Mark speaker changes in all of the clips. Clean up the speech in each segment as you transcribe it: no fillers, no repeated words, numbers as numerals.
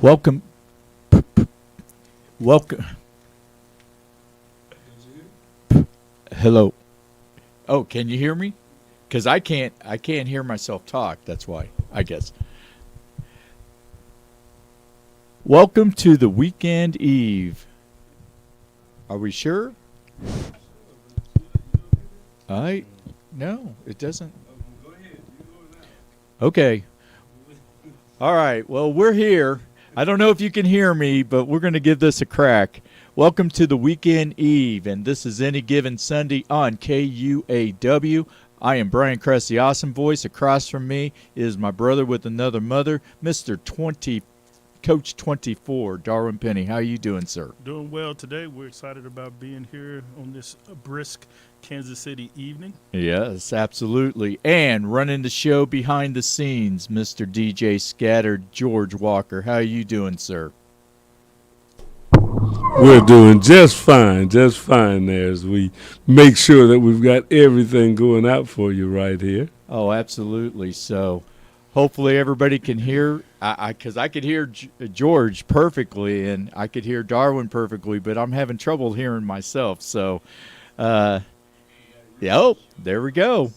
Speaker 1: Welcome. Welcome. Hello. Oh, can you hear me? Because I can't hear myself talk. That's why, I guess. Welcome to the weekend eve. Are we sure? I no, it doesn't. Okay. All right. Well, we're here. I don't know if you can hear me, but we're going to give this a crack. Welcome to the weekend eve, and this is Any Given Sunday on KUAW. I am Brian Kress, the awesome voice. Across from me is my brother with another mother, Mr. 20, Coach 24, Darwin Penny. How you doing, sir?
Speaker 2: Doing well today. We're excited about being here on this brisk Kansas City evening.
Speaker 1: Yes, absolutely. And running the show behind the scenes, Mr. DJ Scattered, George Walker. How you doing, sir?
Speaker 3: We're doing just fine there as we make sure that we've got everything going out for you right here.
Speaker 1: Oh, absolutely. So hopefully everybody can hear, because I could hear George perfectly and I could hear Darwin perfectly, but I'm having trouble hearing myself. So, there we go.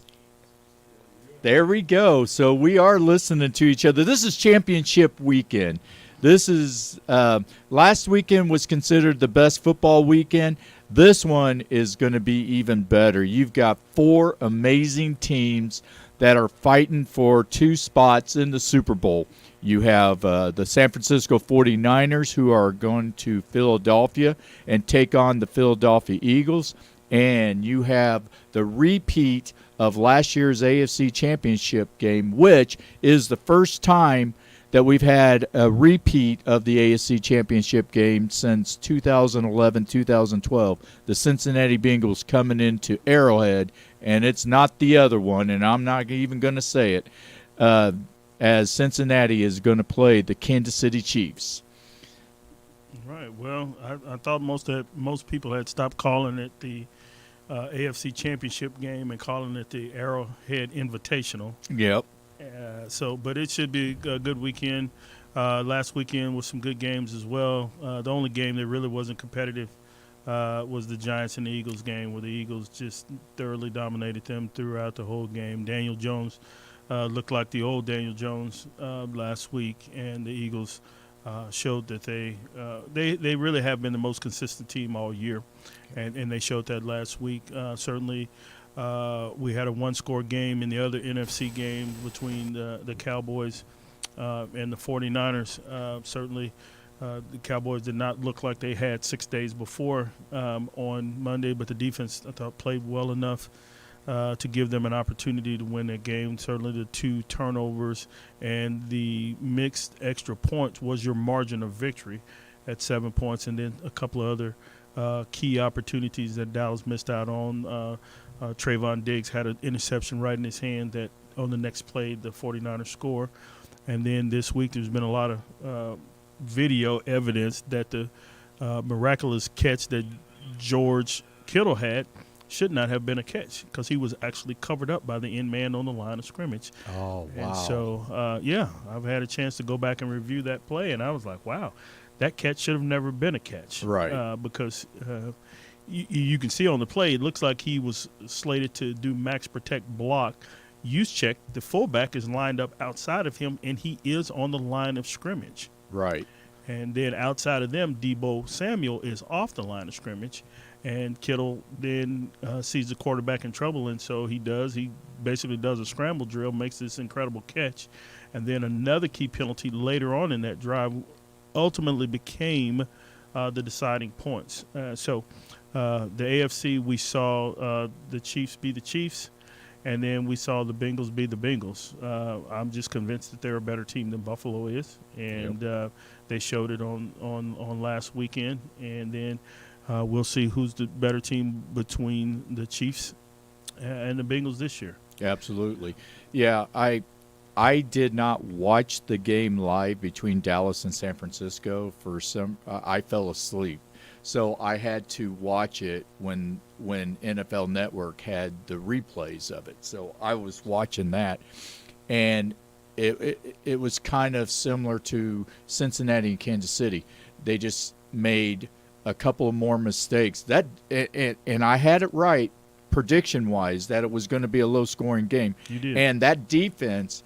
Speaker 1: There we go. So we are listening to each other. This is championship weekend. This is last weekend was considered the best football weekend. This one is going to be even better. You've got four amazing teams that are fighting for two spots in the Super Bowl. You have the San Francisco 49ers, who are going to Philadelphia and take on the Philadelphia Eagles. And you have the repeat of last year's AFC Championship game, which is the first time that we've had a repeat of the AFC Championship game since 2011, 2012. The Cincinnati Bengals coming into Arrowhead, and it's not the other one, and I'm not even going to say it, as Cincinnati is going to play the Kansas City Chiefs.
Speaker 2: Right. Well, I thought most people had stopped calling it the AFC Championship game and calling it the Arrowhead Invitational.
Speaker 1: Yep.
Speaker 2: But it should be a good weekend. Last weekend was some good games as well. The only game that really wasn't competitive was the Giants and the Eagles game, where the Eagles just thoroughly dominated them throughout the whole game. Daniel Jones looked like the old Daniel Jones last week, and the Eagles showed that they really have been the most consistent team all year, and they showed that last week. Certainly. We had a one-score game in the other NFC game between the Cowboys and the 49ers. Certainly, the Cowboys did not look like they had 6 days before on Monday, but the defense, I thought, played well enough to give them an opportunity to win that game. Certainly the two turnovers and the mixed extra points was your margin of victory at 7 points, and then a couple of other key opportunities that Dallas missed out on. Trayvon Diggs had an interception right in his hand that on the next play the 49ers score. And then this week there's been a lot of video evidence that the miraculous catch that George Kittle had should not have been a catch because he was actually covered up by the end man on the line of scrimmage.
Speaker 1: Oh, wow.
Speaker 2: And so, I've had a chance to go back and review that play, and I was like, wow, that catch should have never been a catch.
Speaker 1: Right.
Speaker 2: Because you can see on the play, it looks like he was slated to do max protect block. Use check, the fullback is lined up outside of him, and he is on the line of scrimmage.
Speaker 1: Right.
Speaker 2: And then outside of them, Deebo Samuel is off the line of scrimmage, and Kittle then sees the quarterback in trouble, and so he basically does a scramble drill, makes this incredible catch, and then another key penalty later on in that drive ultimately became the deciding points. The AFC, we saw the Chiefs be the Chiefs, and then we saw the Bengals be the Bengals. I'm just convinced that they're a better team than Buffalo is, and they showed it on last weekend. And then we'll see who's the better team between the Chiefs and the Bengals this year.
Speaker 1: Absolutely. Yeah, I did not watch the game live between Dallas and San Francisco I fell asleep. So I had to watch it when NFL Network had the replays of it. So I was watching that. And it was kind of similar to Cincinnati and Kansas City. They just made a couple of more mistakes. And I had it right prediction-wise that it was going to be a low-scoring game.
Speaker 2: You did.
Speaker 1: And that defense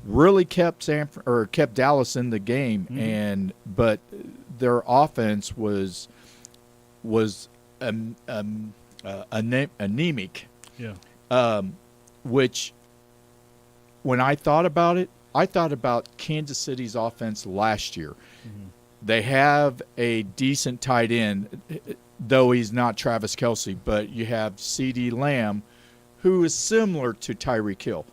Speaker 1: really kept Dallas in the game, but their offense was anemic.
Speaker 2: Yeah.
Speaker 1: Which, when I thought about it, I thought about Kansas City's offense last year.
Speaker 2: Mm-hmm.
Speaker 1: They have a decent tight end, though he's not Travis Kelce, but you have CeeDee Lamb, who is similar to Tyreek Hill.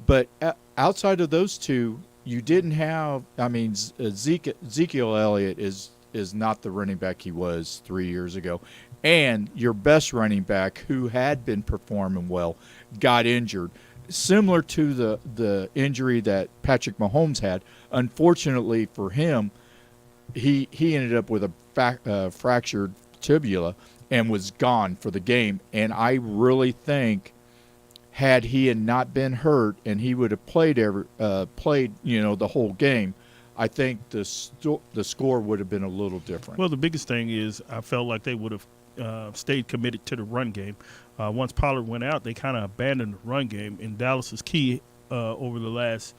Speaker 1: But outside of those two, you didn't have – I mean, Ezekiel Elliott is not the running back he was 3 years ago. And your best running back, who had been performing well, got injured. Similar to the injury that Patrick Mahomes had. Unfortunately for him, he ended up with a fractured tibia and was gone for the game. And I really think had he not been hurt and he would have played the whole game, I think the score would have been a little different.
Speaker 2: Well, the biggest thing is I felt like they would have stayed committed to the run game. Once Pollard went out, they kind of abandoned the run game. And Dallas's key over the last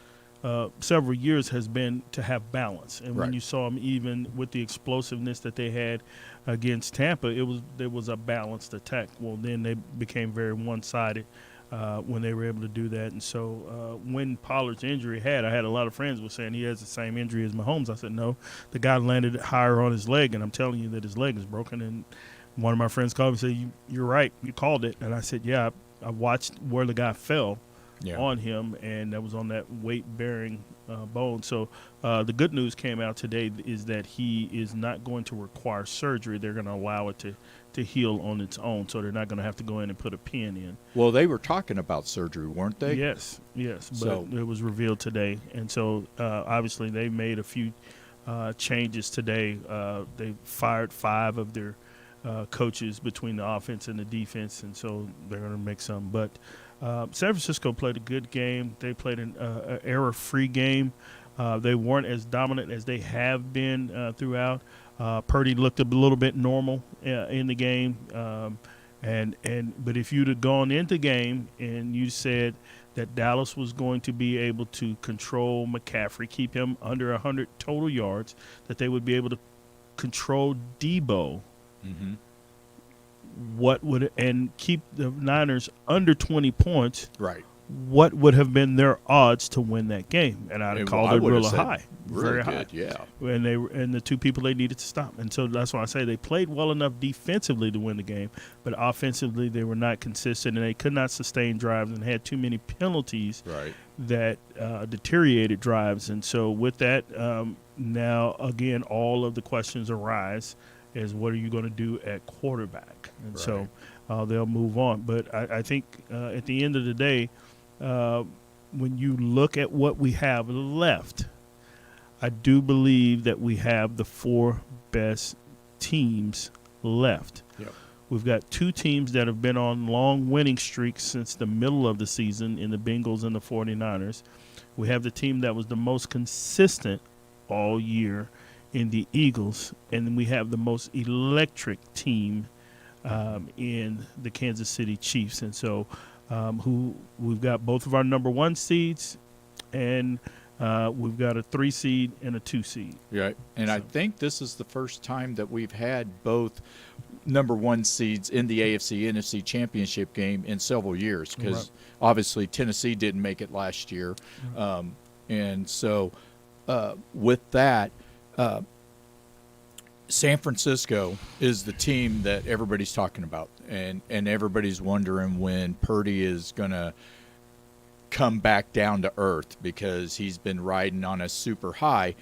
Speaker 2: several years has been to have balance. And when you saw them, even with the explosiveness that they had against Tampa, there was a balanced attack. Well, then they became very one-sided when they were able to do that. And so when Pollard's injury I had a lot of friends were saying he has the same injury as Mahomes. I said, no, the guy landed higher on his leg, and I'm telling you that his leg is broken. And one of my friends called me and said, you're right, you called it. And I said, yeah, I watched where the guy fell on him, and that was on that weight-bearing bone. So the good news came out today is that he is not going to require surgery. They're going to allow it to heal on its own, so they're not going to have to go in and put a pin in.
Speaker 1: Well, they were talking about surgery, weren't they?
Speaker 2: Yes, but it was revealed today. And so obviously they made a few changes today. They fired 5 of their coaches between the offense and the defense, and so they're going to make some. But San Francisco played a good game. They played an error-free game. They weren't as dominant as they have been throughout. Purdy looked a little bit normal in the game, but if you'd have gone into the game and you said that Dallas was going to be able to control McCaffrey, keep him under 100 total yards, that they would be able to control Debo, and keep the Niners under 20 points, what would have been their odds to win that game? And I'd call it real high, very high.
Speaker 1: Yeah.
Speaker 2: And the two people they needed to stop. And so that's why I say they played well enough defensively to win the game, but offensively they were not consistent, and they could not sustain drives and had too many penalties that deteriorated drives. And so with that, now again, all of the questions arise is what are you going to do at quarterback? And so they'll move on. But I think at the end of the day, when you look at what we have left, I do believe that we have the 4 best teams left.
Speaker 1: Yep.
Speaker 2: We've got 2 teams that have been on long winning streaks since the middle of the season in the Bengals and the 49ers. We have the team that was the most consistent all year in the Eagles, and then we have the most electric team in the Kansas City Chiefs. And so who we've got both of our number 1 seeds, and we've got a 3 seed and a 2 seed.
Speaker 1: Right. And I think this is the first time that we've had both number 1 seeds in the AFC-NFC championship game in several years, because obviously Tennessee didn't make it last year. And so with that, San Francisco is the team that everybody's talking about, and everybody's wondering when Purdy is going to come back down to earth, because he's been riding on a super high.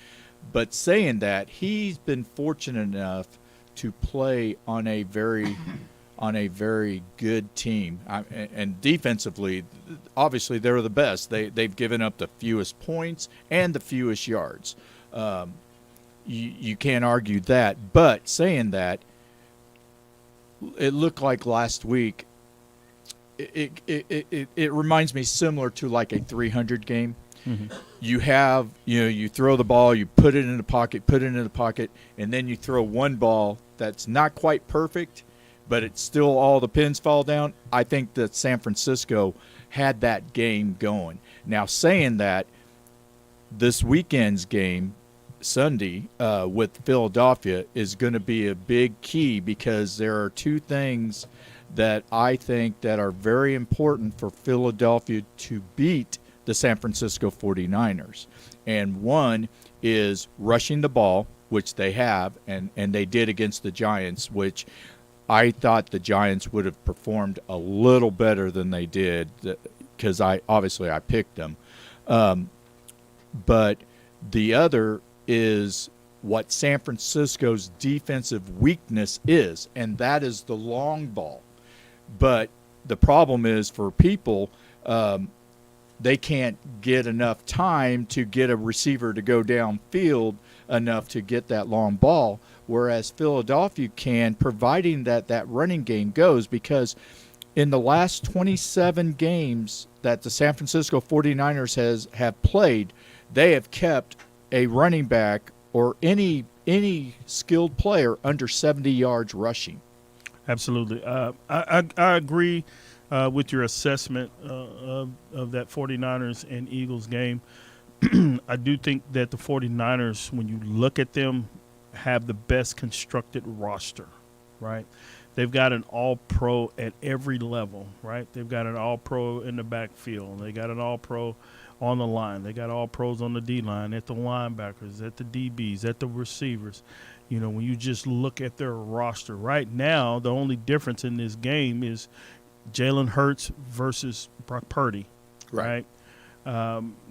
Speaker 1: But saying that, he's been fortunate enough to play on a very good team, and defensively, obviously they're the best. They've given up the fewest points and the fewest yards. You can't argue that. But saying that, it looked like last week, it reminds me similar to like a 300 game. you have, you throw the ball, you put it in the pocket, and then you throw one ball that's not quite perfect, but it's still all the pins fall down. I think that San Francisco had that game going. Now, saying that, this weekend's game, Sunday, with Philadelphia is going to be a big key, because there are two things that I think that are very important for Philadelphia to beat the San Francisco 49ers. And one is rushing the ball, which they have, and they did against the Giants, which I thought the Giants would have performed a little better than they did, because I picked them. But the other is what San Francisco's defensive weakness is, and that is the long ball. But the problem is, for people, they can't get enough time to get a receiver to go downfield enough to get that long ball, whereas Philadelphia can, providing that running game goes, because in the last 27 games that the San Francisco 49ers have played, they have kept a running back or any skilled player under 70 yards rushing.
Speaker 2: Absolutely. I agree with your assessment of that 49ers and Eagles game. I do think that the 49ers, when you look at them, have the best constructed roster, right? They've got an all-pro at every level, right? They've got an all-pro in the backfield. They got an all-pro on the line. They got all-pros on the D-line, at the linebackers, at the DBs, at the receivers. When you just look at their roster right now, the only difference in this game is Jalen Hurts versus Brock Purdy, right?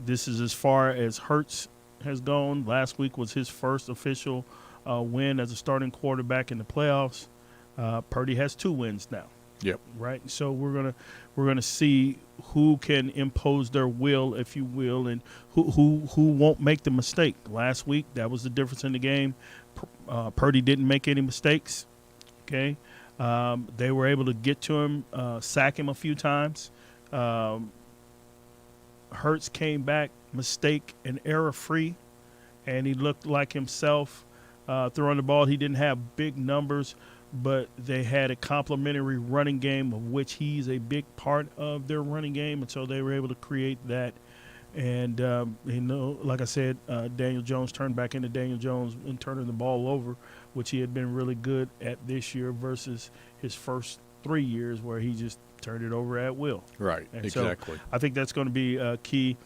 Speaker 2: This is as far as Hurts has gone. Last week was his first official win as a starting quarterback in the playoffs. Purdy has 2 wins now.
Speaker 1: Yep.
Speaker 2: Right. So we're gonna see who can impose their will, if you will, and who won't make the mistake. Last week, that was the difference in the game. Purdy didn't make any mistakes. Okay. They were able to get to him, sack him a few times. Hurts came back mistake and error free, and he looked like himself throwing the ball. He didn't have big numbers, but they had a complementary running game, of which he's a big part of their running game, and so they were able to create that. And, like I said, Daniel Jones turned back into Daniel Jones and turning the ball over, which he had been really good at this year versus his first 3 years where he just turned it over at will.
Speaker 1: Right,
Speaker 2: and
Speaker 1: exactly.
Speaker 2: So I think that's going to be key.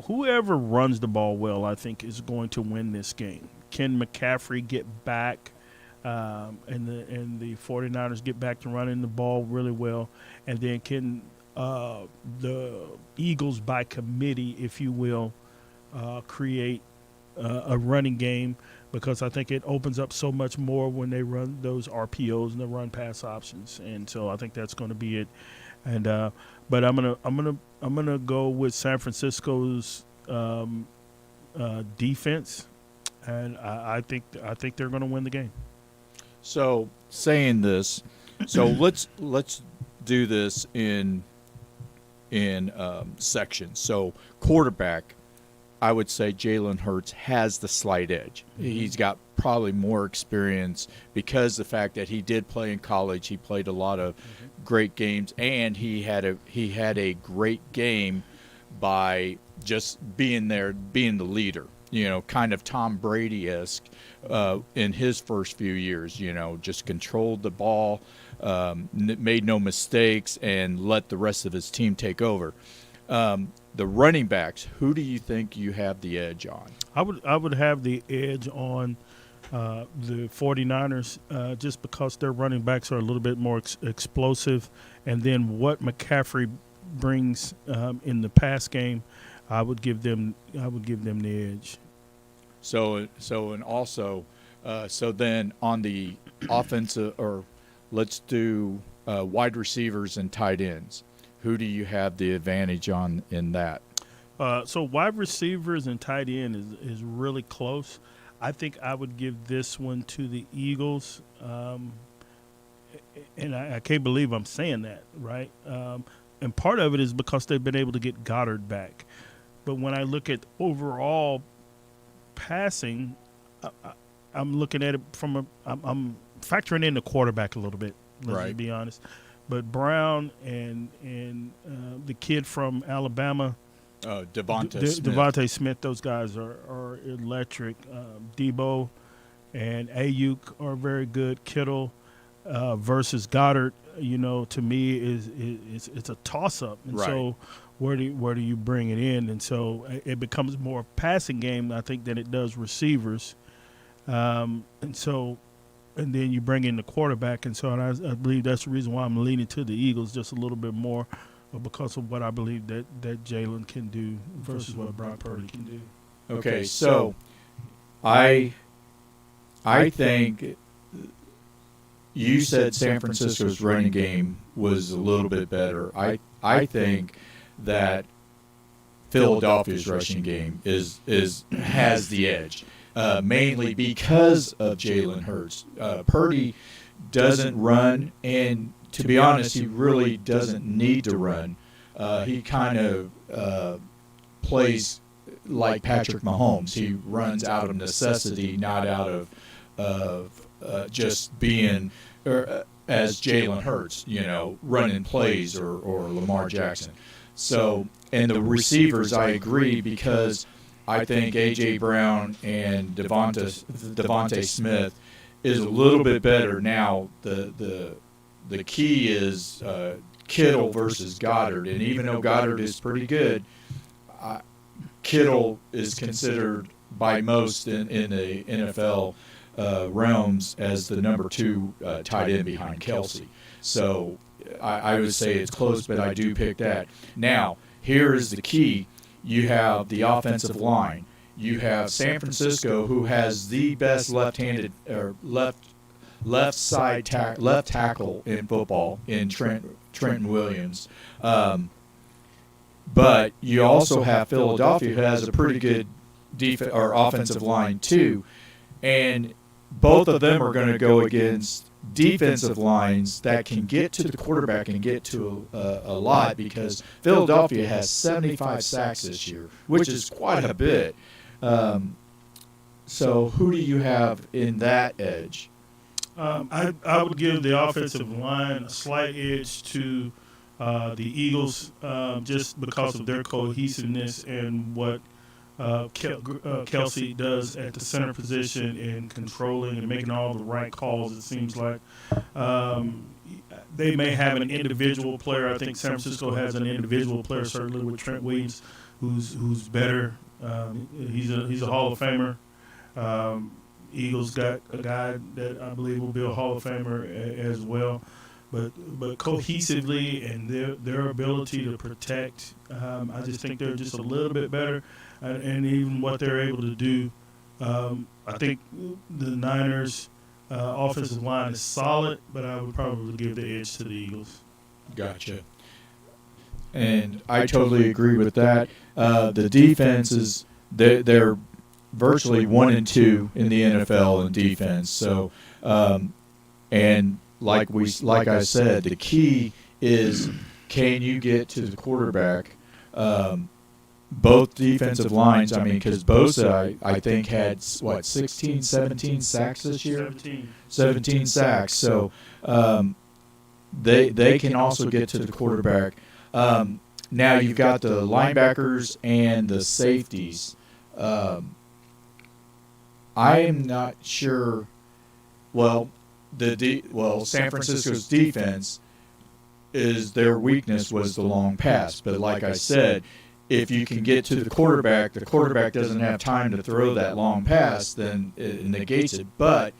Speaker 2: Whoever runs the ball well, I think, is going to win this game. Can McCaffrey get back? And the 49ers get back to running the ball really well, and then can the Eagles, by committee, if you will, create a running game, because I think it opens up so much more when they run those RPOs and the run pass options, and so I think that's going to be it. And but I'm gonna go with San Francisco's defense, and I think they're going to win the game.
Speaker 1: So saying this, so let's do this in sections. So quarterback, I would say Jalen Hurts has the slight edge. He's got probably more experience because the fact that he did play in college. He played a lot of great games, and he had a great game by just being there, being the leader. Kind of Tom Brady-esque in his first few years. Just controlled the ball, made no mistakes, and let the rest of his team take over. The running backs, who do you think you have the edge on?
Speaker 2: I would have the edge on the 49ers just because their running backs are a little bit more explosive, and then what McCaffrey brings in the pass game, I would give them the edge.
Speaker 1: So then on the offensive, or let's do wide receivers and tight ends. Who do you have the advantage on in that?
Speaker 2: So wide receivers and tight end is really close. I think I would give this one to the Eagles, and I can't believe I'm saying that, right? And part of it is because they've been able to get Goddard back. But when I look at overall passing, I'm looking at it I'm factoring in the quarterback a little bit. Let's
Speaker 1: Right.
Speaker 2: just be honest. But Brown and the kid from Alabama,
Speaker 1: Devonta
Speaker 2: Smith, those guys are electric. Debo and Ayuk are very good. Kittle versus Goddard, to me it's a toss up. And
Speaker 1: Right.
Speaker 2: so where do you bring it in? And so it becomes more a passing game, I think, than it does receivers. And then you bring in the quarterback, and I believe that's the reason why I'm leaning to the Eagles just a little bit more, because of what I believe that Jalen can do versus what Brock Purdy can do.
Speaker 1: Okay, so I think you said San Francisco's running game was a little bit better. I think that Philadelphia's rushing game has the edge. Mainly because of Jalen Hurts. Purdy doesn't run, and to be honest, he really doesn't need to run. He kind of plays like Patrick Mahomes. He runs out of necessity, not out of just being as Jalen Hurts, running plays or Lamar Jackson. So, and the receivers, I agree, because I think A.J. Brown and Devonta Smith is a little bit better. Now, the key is Kittle versus Goddard. And even though Goddard is pretty good, Kittle is considered by most in the NFL realms as the number 2 tight end behind Kelsey. So I would say it's close, but I do pick that. Now, here is the key. You have the offensive line. You have San Francisco, who has the best left-handed or left tackle in football in Trenton Williams. But you also have Philadelphia, who has a pretty good offensive line too, and both of them are going to go against defensive lines that can get to the quarterback and get to a lot, because Philadelphia has 75 sacks this year, which is quite a bit. So who do you have in that edge?
Speaker 2: I would give the offensive line a slight edge to the Eagles, just because of their cohesiveness and what Kelsey does at the center position in controlling and making all the right calls. It seems like they may have an individual player. I think San Francisco has an individual player, certainly with Trent Williams, who's better. He's a Hall of Famer. Eagles got a guy that I believe will be a Hall of Famer as well. But cohesively and their ability to protect, I just think they're just a little bit better. And even what they're able to do, I think the Niners' offensive line is solid, but I would probably give the edge to the Eagles.
Speaker 1: Gotcha. And I totally agree with that. The defenses, they're virtually 1 and 2 in the NFL in defense. So, and like I said, the key is, can you get to the quarterback? Both defensive lines, because Bosa, I think, had, 16, 17 sacks this year? 17 sacks. So they can also get to the quarterback. Now you've got the linebackers and the safeties. I am not sure. San Francisco's defense their weakness was the long pass. But like I said, if you can get to the quarterback doesn't have time to throw that long pass, then it negates it. But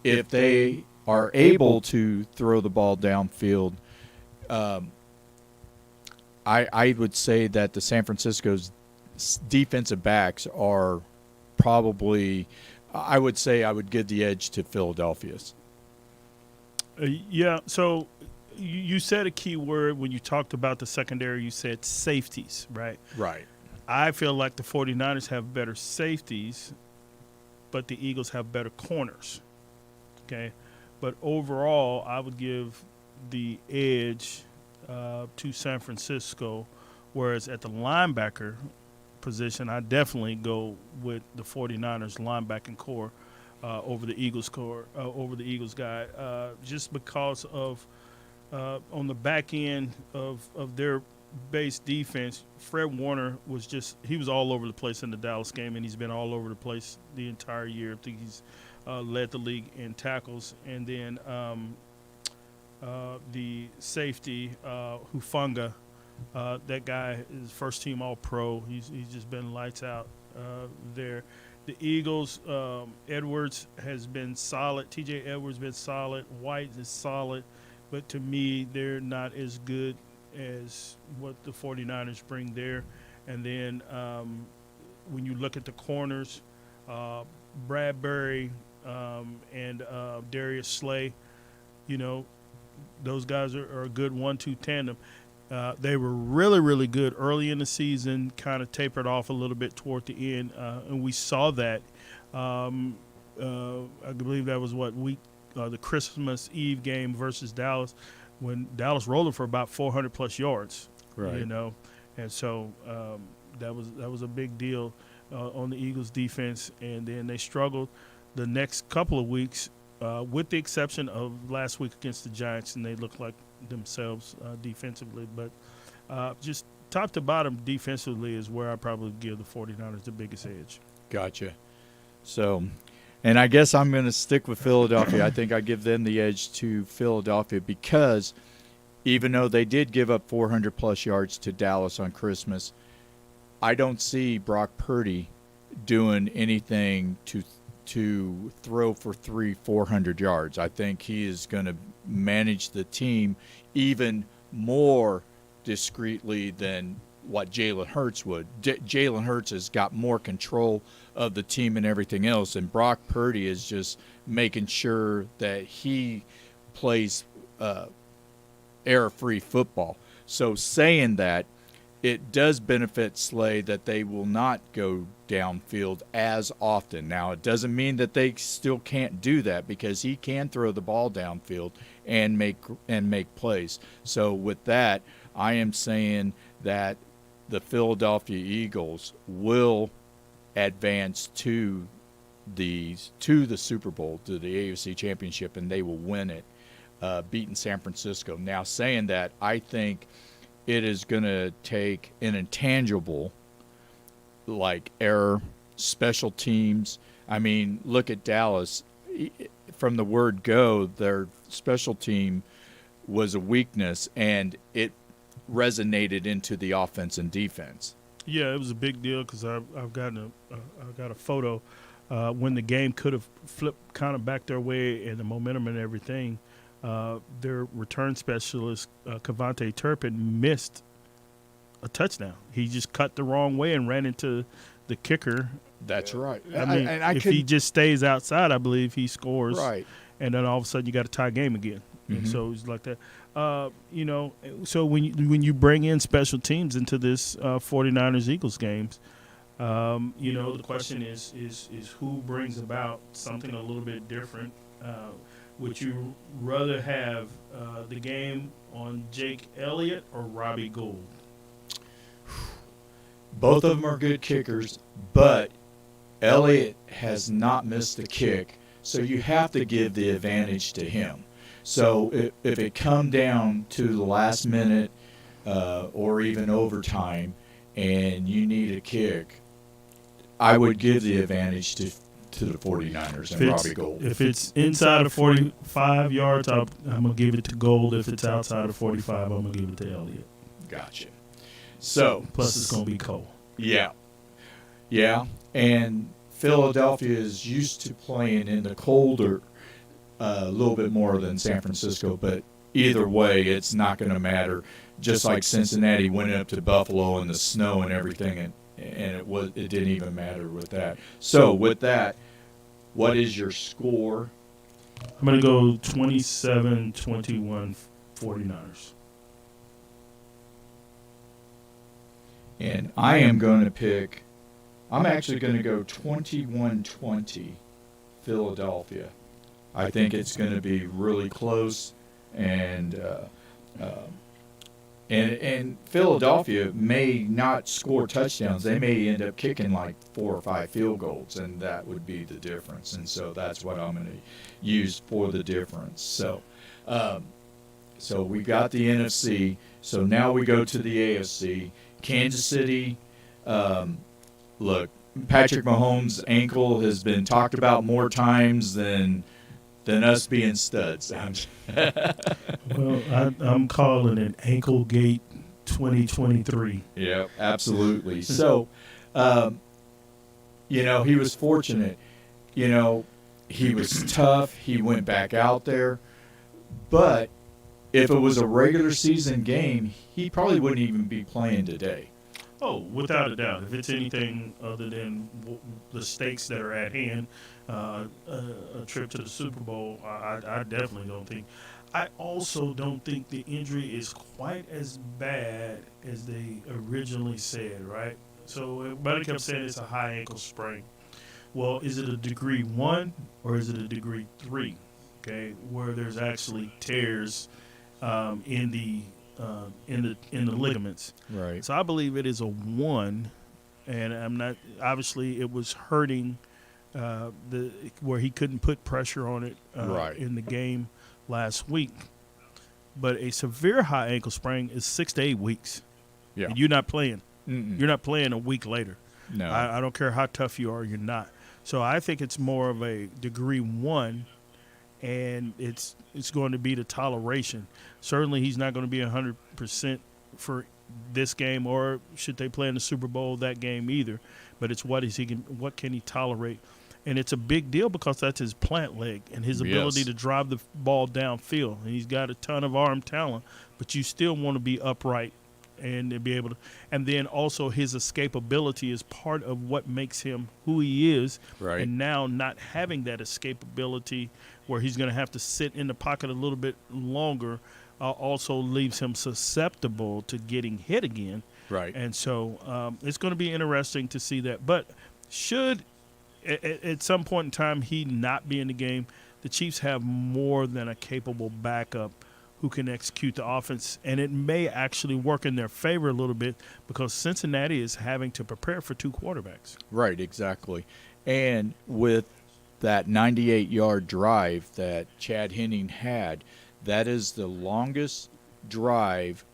Speaker 1: if they are able to throw the ball downfield, I would say that the San Francisco's defensive backs are probably, I would give the edge to Philadelphia's.
Speaker 2: Yeah, so you said a key word when you talked about the secondary. You said safeties, right?
Speaker 1: Right.
Speaker 2: I feel like the 49ers have better safeties, but the Eagles have better corners, okay? But overall, I would give the edge to San Francisco, whereas at the linebacker position, I definitely go with the 49ers linebacking core over the Eagles guy, just because of on the back end of their base defense. Fred Warner he was all over the place in the Dallas game, and he's been all over the place the entire year. I think he's led the league in tackles. And then the safety, Hufanga, that guy is first team All-Pro. He's just been lights out there. The Eagles, Edwards has been solid. T.J. Edwards been solid. White is solid. But to me, they're not as good as what the 49ers bring there. And then when you look at the corners, Bradbury and Darius Slay, those guys are a good 1-2 tandem. They were really, really good early in the season, kind of tapered off a little bit toward the end, and we saw that. I believe that was the Christmas Eve game versus Dallas, when Dallas rolled them for about 400-plus yards.
Speaker 1: Right.
Speaker 2: And so that was a big deal on the Eagles' defense, and then they struggled the next couple of weeks, with the exception of last week against the Giants, and they looked like themselves defensively. But just top to bottom defensively is where I probably give the 49ers the biggest edge.
Speaker 1: Gotcha. So, and I guess I'm going to stick with Philadelphia. I think I give them the edge to Philadelphia because even though they did give up 400-plus yards to Dallas on Christmas, I don't see Brock Purdy doing anything to throw for 400 yards. I think he is going to manage the team even more discreetly than what Jalen Hurts would. Jalen Hurts has got more control of the team and everything else, and Brock Purdy is just making sure that he plays error-free football. So saying that, it does benefit Slay that they will not go downfield as often. Now, it doesn't mean that they still can't do that, because he can throw the ball downfield and make plays. So with that, I am saying that the Philadelphia Eagles will advance to the Super Bowl, to the AFC Championship, and they will win it, beating San Francisco. Now, saying that, I think it is going to take an intangible like error, special teams. I mean, look at Dallas. From the word go, their special team was a weakness, and it resonated into the offense and defense.
Speaker 2: Yeah, it was a big deal because I've got a photo when the game could have flipped kind of back their way and the momentum and everything. Their return specialist, Cavante Turpin, missed a touchdown. He just cut the wrong way and ran into the kicker.
Speaker 1: That's right.
Speaker 2: I mean, if he just stays outside, I believe he scores.
Speaker 1: Right.
Speaker 2: And then all of a sudden you got a tie game again.
Speaker 1: Mm-hmm.
Speaker 2: And so it's like that. So when you bring in special teams into this 49ers-Eagles games, the question is who brings about something a little bit different. Would you rather have the game on Jake Elliott or Robbie Gould?
Speaker 1: Both of them are good kickers, but Elliott has not missed a kick, so you have to give the advantage to him. So if it come down to the last minute or even overtime and you need a kick, I would give the advantage to the 49ers and Robbie Gould.
Speaker 2: If it's inside of 45 yards, I'm going to give it to Gould. If it's outside of 45, I'm going to give it to Elliott.
Speaker 1: Gotcha. So
Speaker 2: plus it's going to be cold.
Speaker 1: Yeah. Yeah. And Philadelphia is used to playing in the colder a little bit more than San Francisco, but either way, it's not going to matter. Just like Cincinnati went up to Buffalo in the snow and everything, and it didn't even matter with that. So with that, what is your score?
Speaker 2: I'm going to go 27-21 49ers.
Speaker 1: And I am going to pick, I'm actually going to go 21-20 Philadelphia. I think it's going to be really close, and And Philadelphia may not score touchdowns. They may end up kicking like 4 or 5 field goals, and that would be the difference. And so that's what I'm going to use for the difference. So we got the NFC. So now we go to the AFC. Kansas City. Look, Patrick Mahomes' ankle has been talked about more times than us being studs.
Speaker 2: Well, I'm calling it Anklegate 2023.
Speaker 1: Yeah, absolutely. So, he was fortunate. He was tough. He went back out there. But if it was a regular season game, he probably wouldn't even be playing today.
Speaker 2: Oh, without a doubt. If it's anything other than the stakes that are at hand, a trip to the Super Bowl, I definitely don't think. I also don't think the injury is quite as bad as they originally said, right? So everybody kept saying it's a high ankle sprain. Well, is it a degree 1 or is it a degree 3? Okay, where there's actually tears in the ligaments.
Speaker 1: Right.
Speaker 2: So I believe it is a 1, and I'm not. Obviously, it was hurting where he couldn't put pressure on it
Speaker 1: Right.
Speaker 2: in the game last week. But a severe high ankle sprain is 6 to 8 weeks.
Speaker 1: Yeah.
Speaker 2: And you're not playing.
Speaker 1: Mm-mm.
Speaker 2: You're not playing a week later.
Speaker 1: No.
Speaker 2: I don't care how tough you are. You're not. So I think it's more of a degree 1. And it's going to be the toleration. Certainly, he's not going to be 100% for this game, or should they play in the Super Bowl that game either. But it's what can he tolerate, and it's a big deal because that's his plant leg and his ability to drive the ball downfield. And he's got a ton of arm talent, but you still want to be upright and to be able to. And then also his escapability is part of what makes him who he is.
Speaker 1: Right.
Speaker 2: And now not having that escapability, where he's going to have to sit in the pocket a little bit longer, also leaves him susceptible to getting hit again.
Speaker 1: Right.
Speaker 2: And so it's going to be interesting to see that. But should, at some point in time, he not be in the game, the Chiefs have more than a capable backup who can execute the offense. And it may actually work in their favor a little bit because Cincinnati is having to prepare for 2 quarterbacks.
Speaker 1: Right, exactly. And with that 98-yard drive that Chad Henning had, that is the longest drive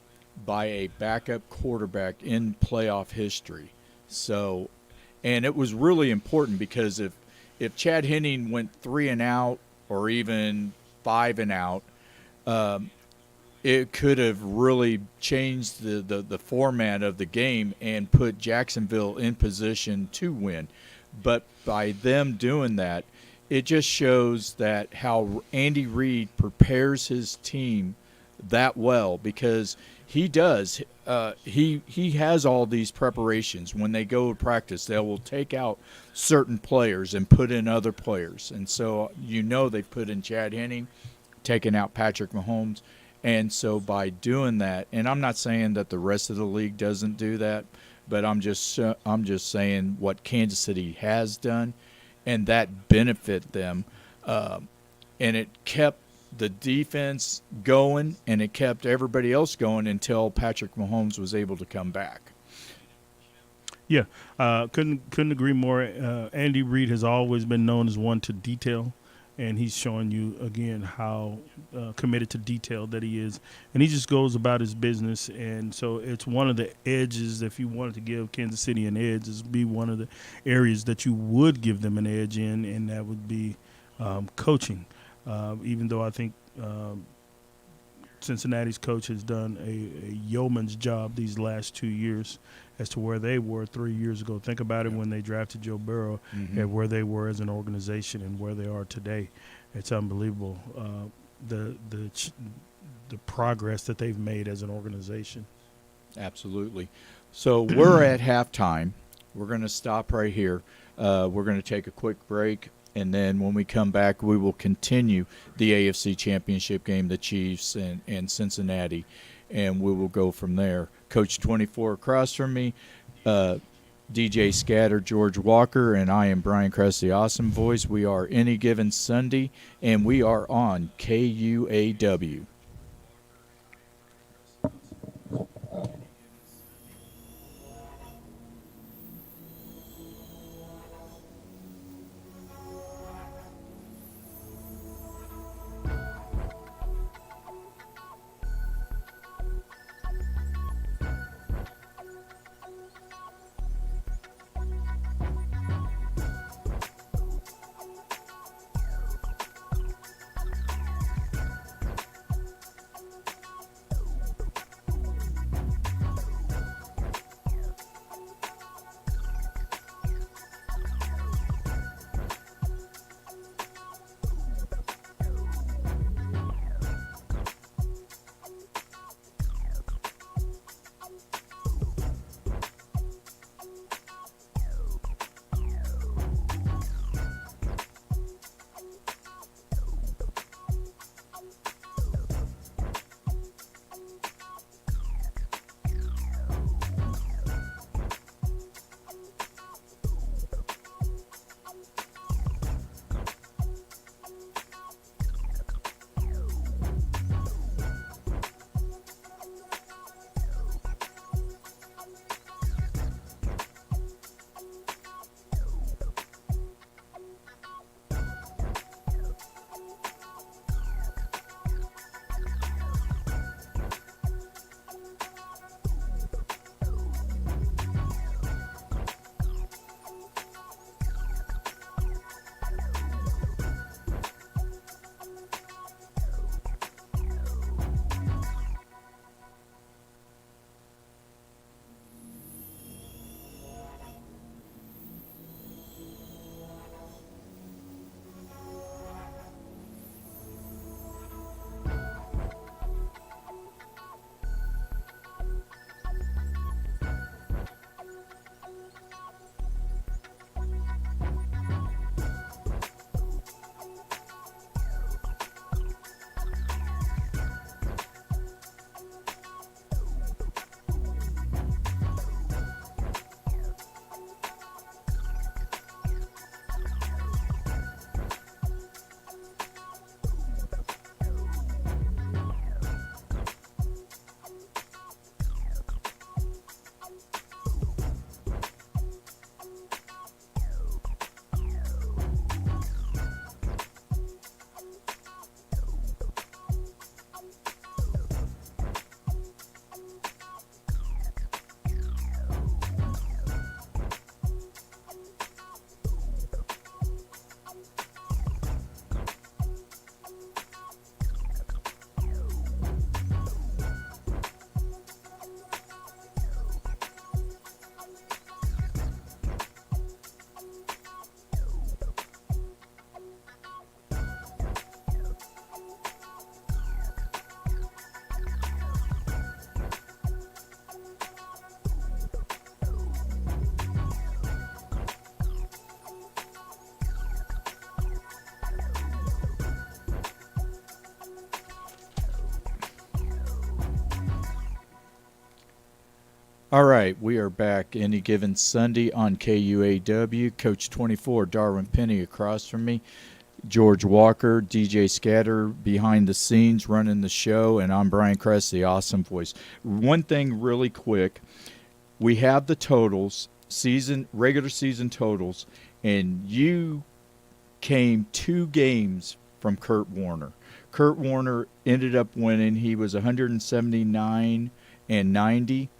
Speaker 1: by a backup quarterback in playoff history. So, and it was really important because if Chad Henning went 3 and out or even 5 and out, it could have really changed the format of the game and put Jacksonville in position to win. But by them doing that, it just shows that how Andy Reid prepares his team that well, because he does. He has all these preparations. When they go to practice, they will take out certain players and put in other players. And so they've put in Chad Henning, taken out Patrick Mahomes. And so by doing that, and I'm not saying that the rest of the league doesn't do that, but I'm just saying what Kansas City has done, and that benefit them, and it kept the defense going, and it kept everybody else going until Patrick Mahomes was able to come back.
Speaker 2: Yeah, couldn't agree more. Andy Reid has always been known as one to detail, and he's showing you again how committed to detail that he is, and he just goes about his business. And so it's one of the edges. If you wanted to give Kansas City an edge, is be one of the areas that you would give them an edge in, and that would be coaching. Even though I think Cincinnati's coach has done a yeoman's job these last 2 years as to where they were 3 years ago. Think about it when they drafted Joe Burrow, and where they were as an organization and where they are today. It's unbelievable, the progress that they've made as an organization.
Speaker 1: Absolutely. So we're at halftime. We're going to stop right here. We're going to take a quick break, and then when we come back, we will continue the AFC Championship game, the Chiefs and Cincinnati, and we will go from there. Coach 24 across from me, DJ Scatter, George Walker, and I am Brian Kress, the Awesome Voice. We are Any Given Sunday, and we are on KUAW. All right, we are back any given Sunday on KUAW. Coach 24, Darwin Penny across from me. George Walker, DJ Scatter behind the scenes running the show, and I'm Brian Kress, the awesome voice. One thing really quick, we have the totals, regular season totals, and you came 2 games from Kurt Warner. Kurt Warner ended up winning. He was 179 and 90.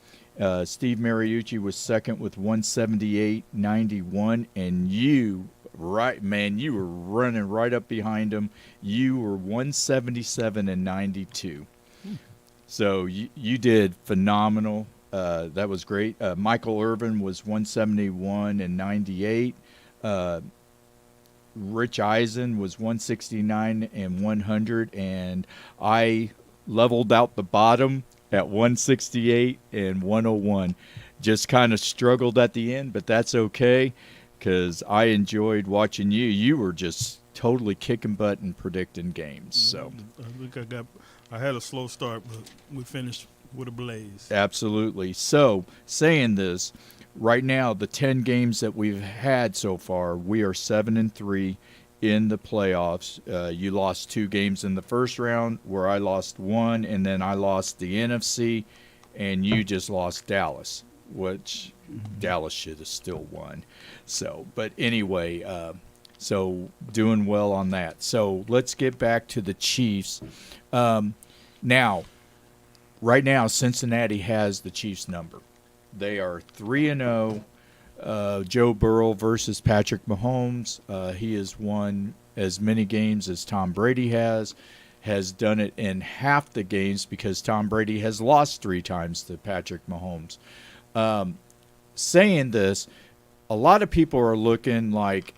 Speaker 1: Steve Mariucci was second with 178.91, and you, right, man, you were running right up behind him. You were 177 and 92. So you did phenomenal. That was great. Michael Irvin was 171 and 98. Rich Eisen was 169 and 100, and I leveled out the bottom at 168 and 101. Just kind of struggled at the end, but that's okay because I enjoyed watching you. You were just totally kicking butt and predicting games. So
Speaker 2: I think I had a slow start, but we finished with a blaze.
Speaker 1: absolutely. So saying this, right now the 10 games that we've had so far, we are 7-3 in the playoffs. You lost 2 games in the first round where I lost 1, and then I lost the NFC, and you just lost Dallas, which Dallas should have still won. So, but anyway, so doing well on that. So let's get back to the Chiefs. Now, right now, Cincinnati has the Chiefs number. They are 3-0. Joe Burrow versus Patrick Mahomes. He has won as many games as Tom Brady has done it in half the games because Tom Brady has lost 3 times to Patrick Mahomes. Saying this, a lot of people are looking like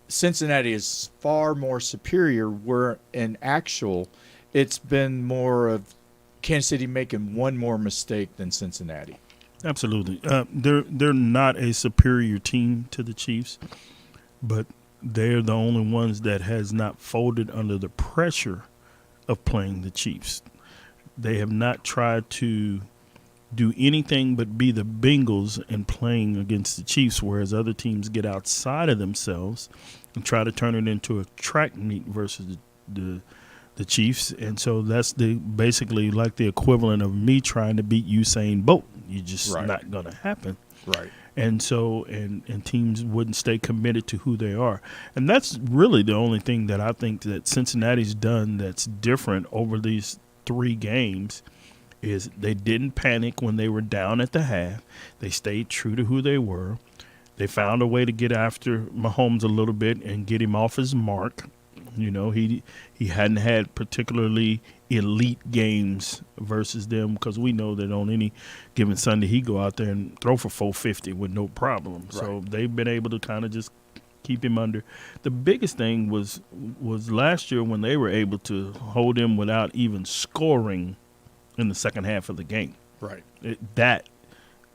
Speaker 1: Cincinnati is far more superior, where in actual, it's been more of Kansas City making one more mistake than Cincinnati.
Speaker 2: Absolutely. They're not a superior team to the Chiefs, but they're the only ones that has not folded under the pressure of playing the Chiefs. They have not tried to do anything but be the Bengals and playing against the Chiefs, whereas other teams get outside of themselves and try to turn it into a track meet versus the Chiefs. And so that's basically like the equivalent of me trying to beat Usain Bolt. You're just not going to happen.
Speaker 1: Right.
Speaker 2: And so, and teams wouldn't stay committed to who they are. And that's really the only thing that I think that Cincinnati's done that's different over these 3 games is they didn't panic when they were down at the half. They stayed true to who they were. They found a way to get after Mahomes a little bit and get him off his mark. You know, he hadn't had particularly elite games versus them because we know that on any given Sunday he go out there and throw for 450 with no problem. Right. So they've been able to kind of just keep him under. The biggest thing was last year when they were able to hold him without even scoring in the second half of the game.
Speaker 1: Right.
Speaker 2: That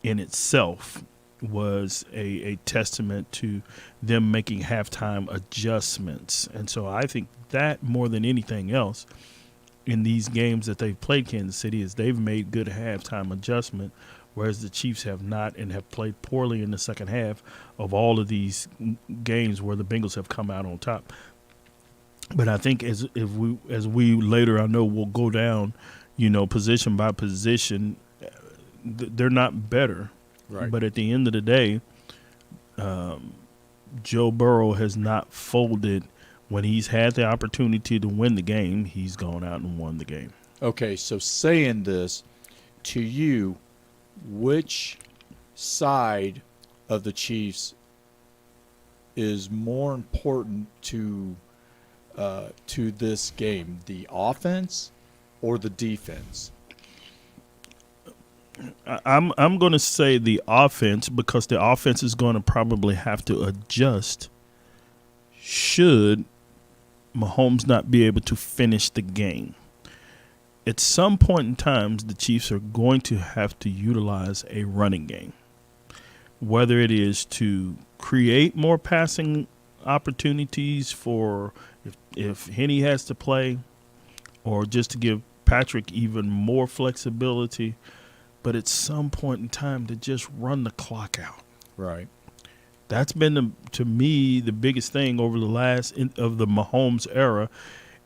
Speaker 2: in itself was a testament to them making halftime adjustments. And so I think that more than anything else in these games that they've played Kansas City is they've made good halftime adjustment, whereas the Chiefs have not and have played poorly in the second half of all of these games where the Bengals have come out on top. But I think as we later, I know, will go down, you know, position by position, they're not better.
Speaker 1: Right.
Speaker 2: But at the end of the day, Joe Burrow has not folded. When he's had the opportunity to win the game, he's gone out and won the game.
Speaker 1: Okay, so saying this, to you, which side of the Chiefs is more important to this game, the offense or the defense?
Speaker 2: I'm going to say the offense because the offense is going to probably have to adjust should Mahomes not be able to finish the game. At some point in time, the Chiefs are going to have to utilize a running game, whether it is to create more passing opportunities for if Henny has to play, or just to give Patrick even more flexibility. but at some point in time to just run the clock out.
Speaker 1: Right.
Speaker 2: That's been, to me, the biggest thing over the last of the Mahomes era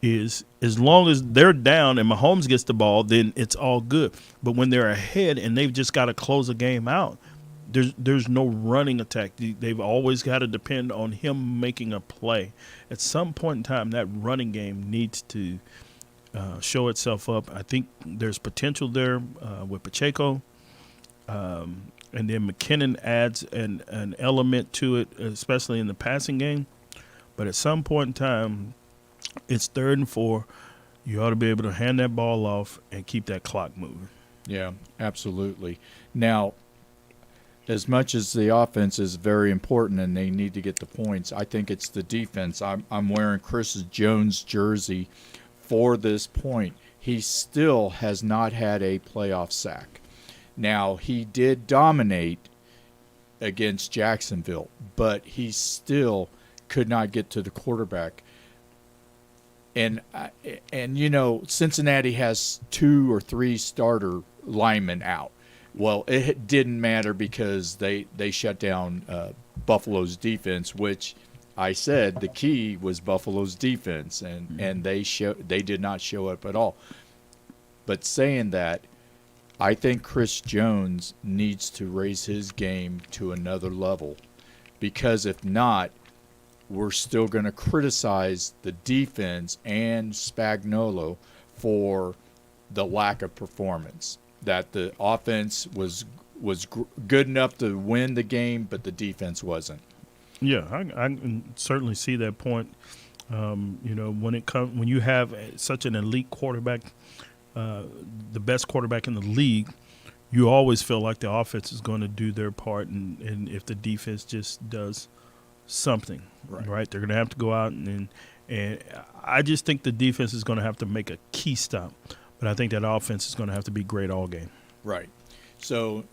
Speaker 2: is as long as they're down and Mahomes gets the ball, then it's all good. But when they're ahead and they've just got to close a game out, there's no running attack. They've always got to depend on him making a play. At some point in time, that running game needs to show itself up. I think there's potential there with Pacheco. And then McKinnon adds an element to it, especially in the passing game. But at some point in time, it's 3rd and 4. You ought to be able to hand that ball off and keep that clock moving.
Speaker 1: Yeah, absolutely. Now, as much as the offense is very important and they need to get the points, I think it's the defense. I'm wearing Chris Jones' jersey for this point. He still has not had a playoff sack. Now, he did dominate against Jacksonville, but he still could not get to the quarterback. And you know, Cincinnati has 2 or 3 starter linemen out. Well, it didn't matter because they shut down Buffalo's defense, which I said the key was Buffalo's defense, and they did not show up at all. But saying that, I think Chris Jones needs to raise his game to another level, because if not, we're still going to criticize the defense and Spagnuolo for the lack of performance. That the offense was good enough to win the game, but the defense wasn't.
Speaker 2: Yeah, I can certainly see that point. You know, when you have such an elite quarterback, the best quarterback in the league, you always feel like the offense is going to do their part, and if the defense just does something, right? They're going to have to go out and I just think the defense is going to have to make a key stop, but I think that offense is going to have to be great all game. Right.
Speaker 1: So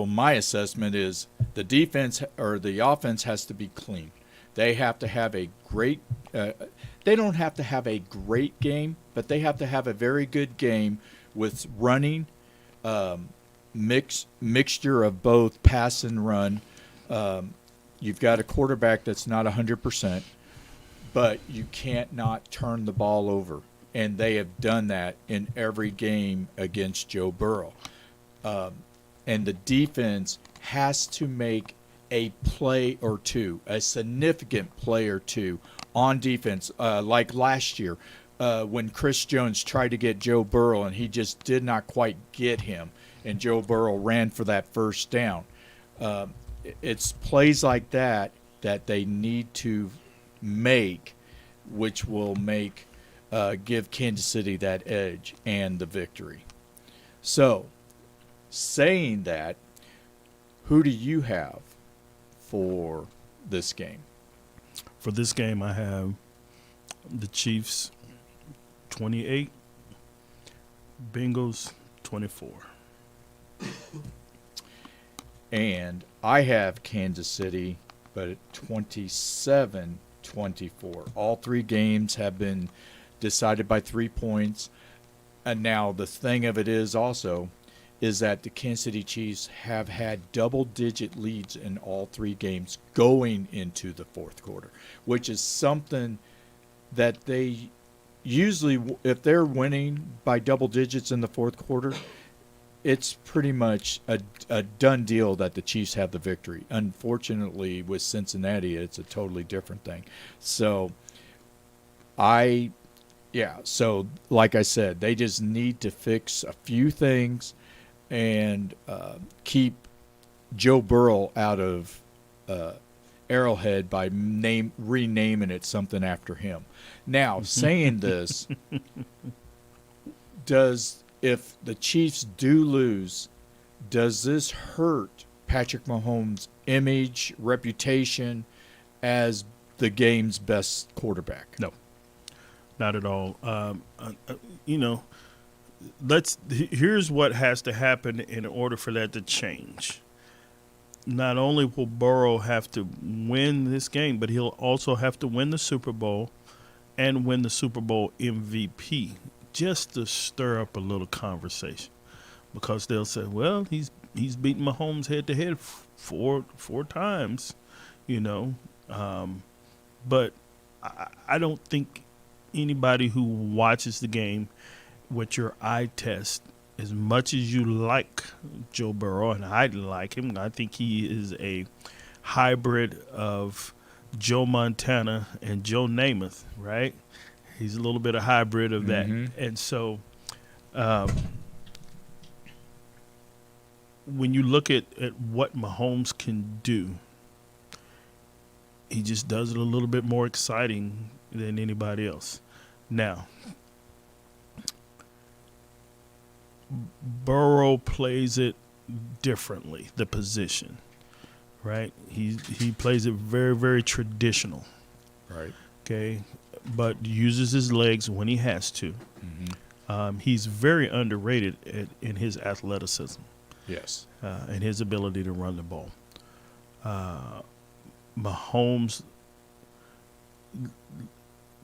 Speaker 1: my assessment is the defense or the offense has to be clean. They have to have a great. They don't have to have a great game, but they have to have a very good game with running, mixture of both pass and run. You've got a quarterback that's not 100%, but you can't not turn the ball over, and they have done that in every game against Joe Burrow. And the defense has to make a play or two, a significant play or two on defense, like last year when Chris Jones tried to get Joe Burrow and he just did not quite get him, and Joe Burrow ran for that first down. It's plays like that they need to make, which will give Kansas City that edge and the victory. So, saying that, who do you have for this game?
Speaker 2: For this game, I have the Chiefs 28, Bengals 24.
Speaker 1: And I have Kansas City, but at 27-24. All 3 games have been decided by 3 points. And now the thing of it is also is that the Kansas City Chiefs have had double-digit leads in all 3 games going into the fourth quarter, which is something that they usually, if they're winning by double digits in the fourth quarter, it's pretty much a done deal that the Chiefs have the victory. Unfortunately, with Cincinnati, it's a totally different thing. So, so like I said, they just need to fix a few things and keep Joe Burrow out of Arrowhead by renaming it something after him. Now, saying this, if the Chiefs do lose, does this hurt Patrick Mahomes' image, reputation as the game's best quarterback?
Speaker 2: No, not at all. Here's what has to happen in order for that to change. Not only will Burrow have to win this game, but he'll also have to win the Super Bowl and win the Super Bowl MVP, just to stir up a little conversation. because they'll say, well, he's beaten Mahomes head to head four times, you know. But I don't think anybody who watches the game with your eye test, as much as you like Joe Burrow, and I like him, I think he is a hybrid of Joe Montana and Joe Namath, right? He's a little bit of hybrid of that. And so when you look at what Mahomes can do, he just does it a little bit more exciting than anybody else. Now, Burrow plays it differently, the position, right? He plays it very, very traditional.
Speaker 1: Right.
Speaker 2: Okay, but uses his legs when he has to. He's very underrated in his athleticism.
Speaker 1: Yes.
Speaker 2: And his ability to run the ball. Mahomes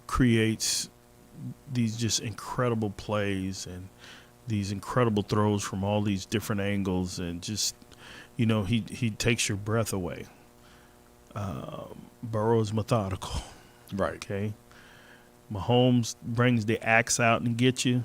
Speaker 2: creates these just incredible plays and these incredible throws from all these different angles, and just, you know, he takes your breath away. Burrow is methodical.
Speaker 1: Right.
Speaker 2: Okay. Mahomes brings the axe out and gets you.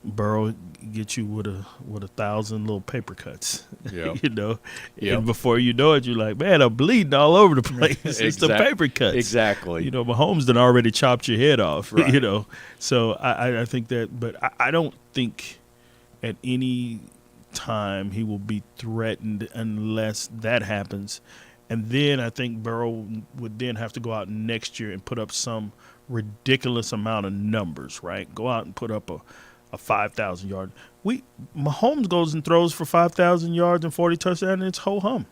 Speaker 2: Burrow gets you with a 1,000 little paper cuts.
Speaker 1: Yeah.
Speaker 2: You know,
Speaker 1: Yep.
Speaker 2: and before you know it, you're like, man, I'm bleeding all over the place. It's the paper cuts.
Speaker 1: Exactly.
Speaker 2: You know, Mahomes done already chopped your head off.
Speaker 1: Right.
Speaker 2: You know, so I think that, but I don't think at any time he will be threatened unless that happens. And then I think Burrow would then have to go out next year and put up some ridiculous amount of numbers, right? Go out and put up a 5,000 yard. Mahomes goes and throws for 5,000 yards and 40 touchdowns, and it's ho hum.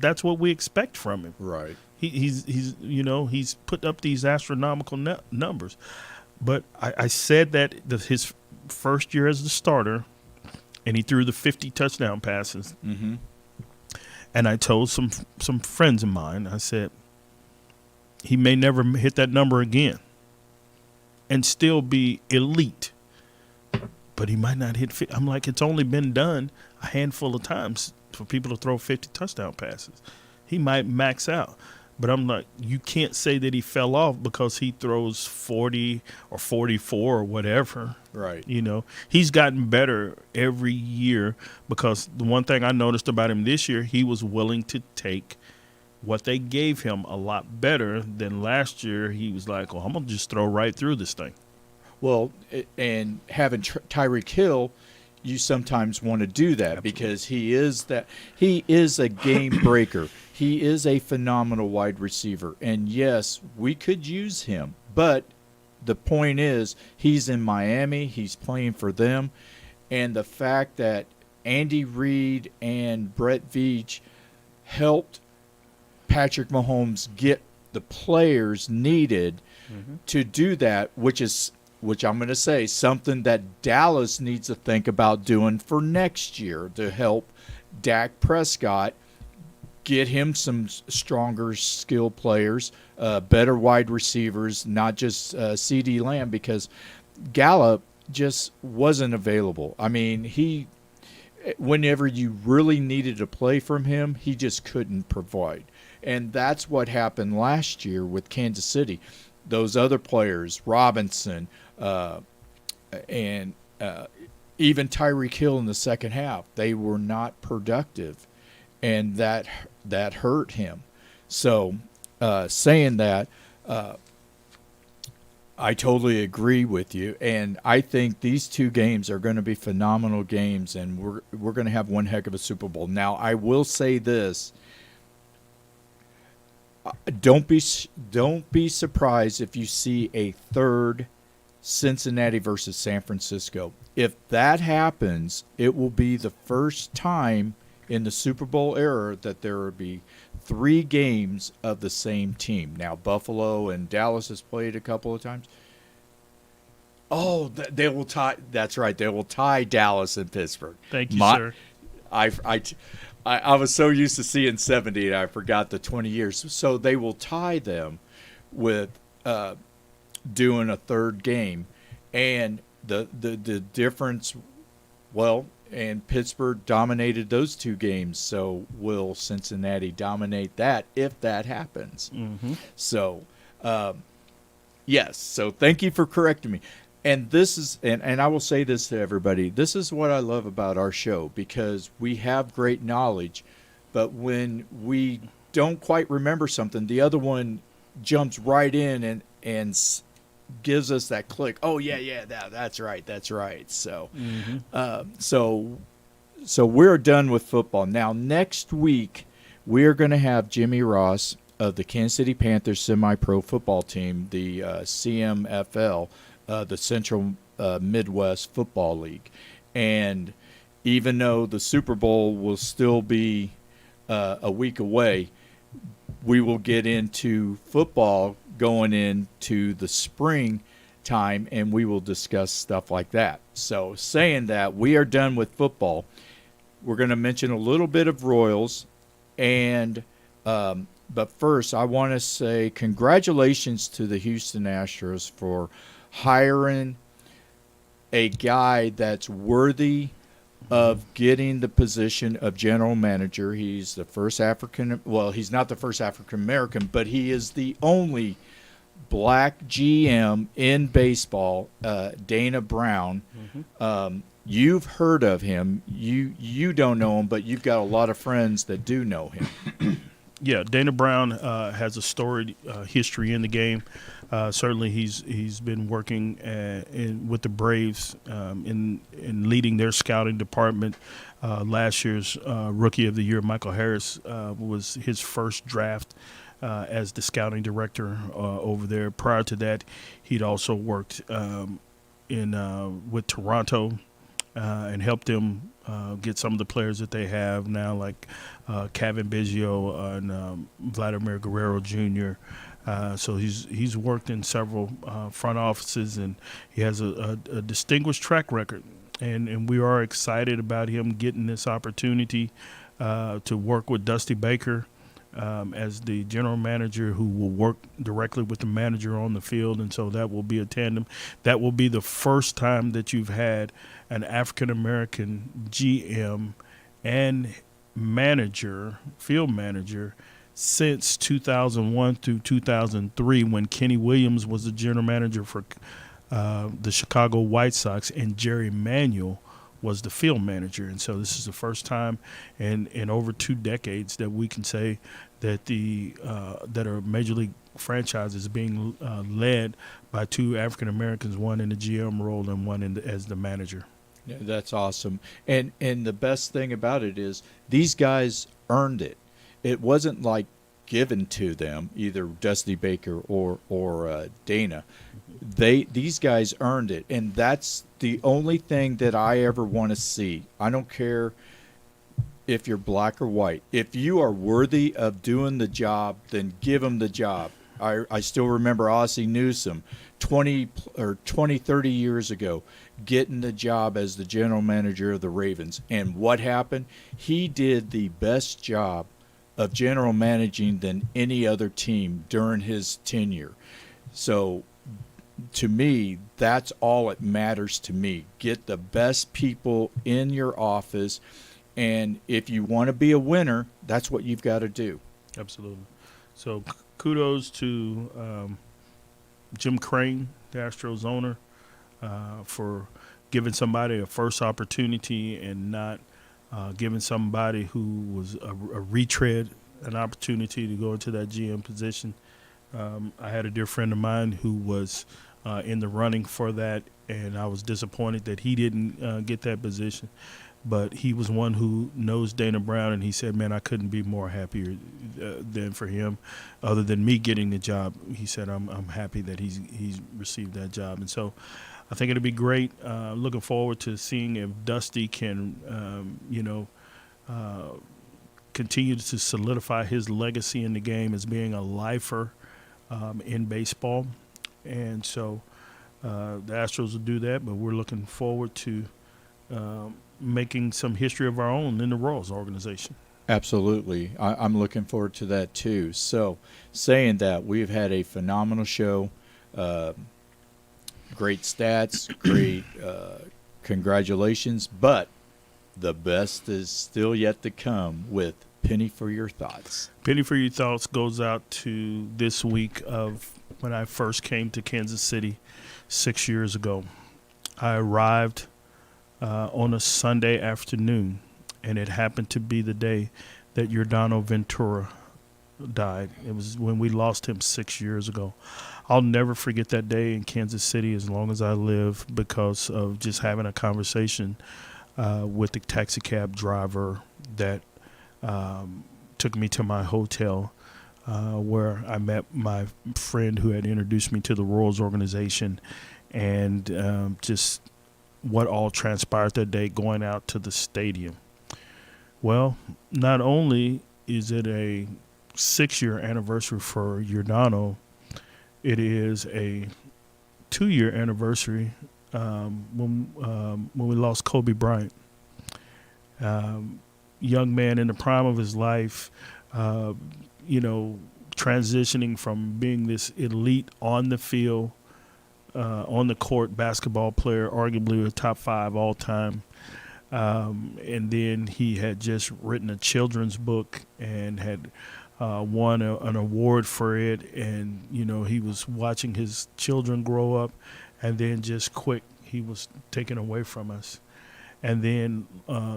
Speaker 2: That's what we expect from him.
Speaker 1: Right.
Speaker 2: He's you know, he's put up these astronomical numbers. But I said that his first year as the starter, and he threw the 50 touchdown passes. And I told some friends of mine, I said, he may never hit that number again and still be elite. But he might not hit 50. I'm like, it's only been done a handful of times for people to throw 50 touchdown passes. He might max out. But I'm like, you can't say that he fell off because he throws 40 or 44 or whatever.
Speaker 1: Right.
Speaker 2: You know, he's gotten better every year, because the one thing I noticed about him this year, he was willing to take what they gave him a lot better than last year. He was like, well, I'm going to just throw right through this thing.
Speaker 1: Well, and having Tyreek Hill, you sometimes want to do that.
Speaker 2: Absolutely.
Speaker 1: Because he is a game breaker. He is a phenomenal wide receiver. And yes, we could use him, but the point is, he's in Miami, he's playing for them, and the fact that Andy Reid and Brett Veach helped Patrick Mahomes get the players needed to do that, which I'm going to say something that Dallas needs to think about doing for next year to help Dak Prescott get him some stronger skill players, better wide receivers, not just CeeDee Lamb, because Gallup just wasn't available. I mean, whenever you really needed a play from him, he just couldn't provide. And that's what happened last year with Kansas City. Those other players, Robinson, and even Tyreek Hill in the second half, they were not productive, and that hurt him. So, saying that, I totally agree with you, and I think these two games are going to be phenomenal games, and we're going to have one heck of a Super Bowl. Now, I will say this. Don't be surprised if you see a third Cincinnati versus San Francisco. If that happens, it will be the first time in the Super Bowl era that there will be 3 games of the same team. Now, Buffalo and Dallas has played a couple of times. Oh, they will tie. That's right. They will tie Dallas and Pittsburgh.
Speaker 2: Thank you, sir.
Speaker 1: I was so used to seeing 70, I forgot the 20 years. So they will tie them with doing a third game. And the difference Well, and Pittsburgh dominated those two games, so will Cincinnati dominate that if that happens?
Speaker 2: Mm-hmm.
Speaker 1: So, yes. So thank you for correcting me. And this is, and I will say this to everybody, this is what I love about our show, because we have great knowledge, but when we don't quite remember something, the other one jumps right in and gives us that click. Oh yeah, that's right. So,
Speaker 2: Mm-hmm.
Speaker 1: so we're done with football. Now next week we're going to have Jimmy Ross of the Kansas City Panthers semi-pro football team, the CMFL, the Central Midwest Football League, and even though the Super Bowl will still be a week away, we will get into football going into the spring time, and we will discuss stuff like that. So saying that, we are done with football. We're going to mention a little bit of Royals, and but first I want to say congratulations to the Houston Astros for hiring a guy that's worthy of getting the position of general manager. He's the first he's not the first African American, but he is the only black GM in baseball, Dana Brown.
Speaker 2: Mm-hmm.
Speaker 1: You've heard of him. You don't know him, but you've got a lot of friends that do know him.
Speaker 2: Yeah, Dana Brown has a storied history in the game. Certainly, he's been working with the Braves in leading their scouting department. Last year's Rookie of the Year, Michael Harris, was his first draft as the scouting director over there. Prior to that, he'd also worked with Toronto and helped them get some of the players that they have now, like Kevin Biggio and Vladimir Guerrero Jr. So he's worked in several front offices, and he has a distinguished track record. And we are excited about him getting this opportunity to work with Dusty Baker as the general manager, who will work directly with the manager on the field. And so that will be a tandem. That will be the first time that you've had an African-American GM and field manager, since 2001 through 2003, when Kenny Williams was the general manager for the Chicago White Sox and Jerry Manuel was the field manager. And so this is the first time in over 2 decades that we can say that that are major league franchises being led by 2 African Americans, one in the GM role and one as the manager.
Speaker 1: Yeah, that's awesome. And the best thing about it is these guys earned it. It wasn't like given to them, either Dusty Baker or Dana. These guys earned it, and that's the only thing that I ever want to see. I don't care if you're black or white. If you are worthy of doing the job, then give them the job. I still remember Ozzie Newsome 20, 30 years ago getting the job as the general manager of the Ravens. And what happened? He did the best job of general managing than any other team during his tenure. So to me, that's all it matters to me. Get the best people in your office, and if you want to be a winner, that's what you've got to do.
Speaker 2: Absolutely. So kudos to Jim Crane, the Astros owner, for giving somebody a first opportunity and not giving somebody who was a retread an opportunity to go into that GM position. I had a dear friend of mine who was in the running for that, and I was disappointed that he didn't get that position. But he was one who knows Dana Brown, and he said, man, I couldn't be more happier than for him. Other than me getting the job, he said, I'm happy that he's received that job. And so I think it'll be great. Looking forward to seeing if Dusty can, continue to solidify his legacy in the game as being a lifer in baseball. And so the Astros will do that, but we're looking forward to making some history of our own in the Royals organization.
Speaker 1: Absolutely. I'm looking forward to that too. So saying that, we've had a phenomenal show, great stats, great Congratulations, but the best is still yet to come with Penny for Your Thoughts.
Speaker 2: Penny for Your Thoughts goes out to this week of when I first came to Kansas City 6 years ago. I arrived on a Sunday afternoon, and it happened to be the day that Giordano Ventura died. It was when we lost him 6 years ago. I'll never forget that day in Kansas City as long as I live because of just having a conversation with the taxi cab driver that took me to my hotel where I met my friend who had introduced me to the Royals organization, and just what all transpired that day going out to the stadium. Well, not only is it a 6-year anniversary for Giordano, it is a 2-year anniversary when we lost Kobe Bryant. Young man in the prime of his life, transitioning from being this elite on the field, on the court basketball player, arguably a top 5 all time. And then he had just written a children's book and had won an award for it. And, he was watching his children grow up, and then just quick, he was taken away from us. And then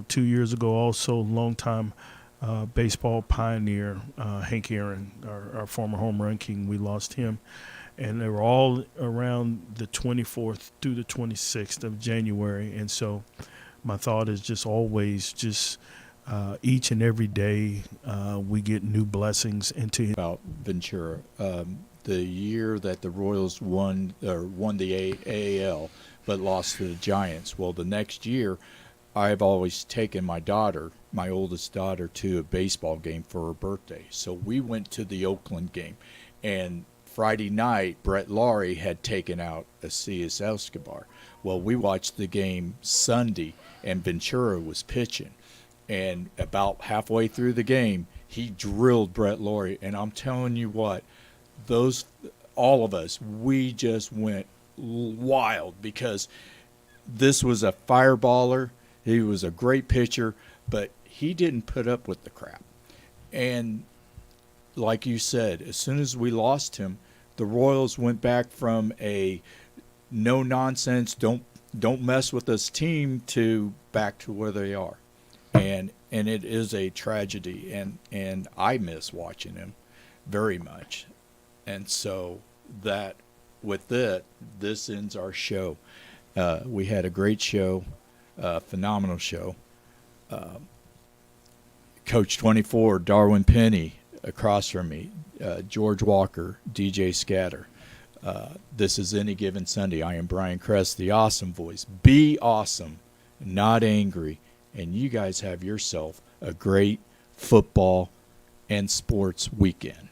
Speaker 2: 2 years ago, also longtime baseball pioneer, Hank Aaron, our former home run king, we lost him. And they were all around the 24th through the 26th of January. And so my thought is just always just each and every day we get new blessings into
Speaker 1: About Ventura, the year that the Royals won the AAL but lost to the Giants. Well, the next year, I've always taken my oldest daughter, to a baseball game for her birthday. So we went to the Oakland game, and Friday night, Brett Laurie had taken out Acias Escobar. Well, we watched the game Sunday, and Ventura was pitching. And about halfway through the game, he drilled Brett Laurie. And I'm telling you what, all of us, we just went wild because this was a fireballer. He was a great pitcher, but he didn't put up with the crap. And like you said, as soon as we lost him, the Royals went back from a no nonsense, don't mess with us team to back to where they are. And it is a tragedy, and I miss watching him very much. And so that with it, this ends our show. We had a great show, phenomenal show. Coach 24, Darwin Penny, across from me, George Walker, DJ Scatter. This is Any Given Sunday. I am Brian Kress, the awesome voice. Be awesome, not angry. And you guys have yourself a great football and sports weekend.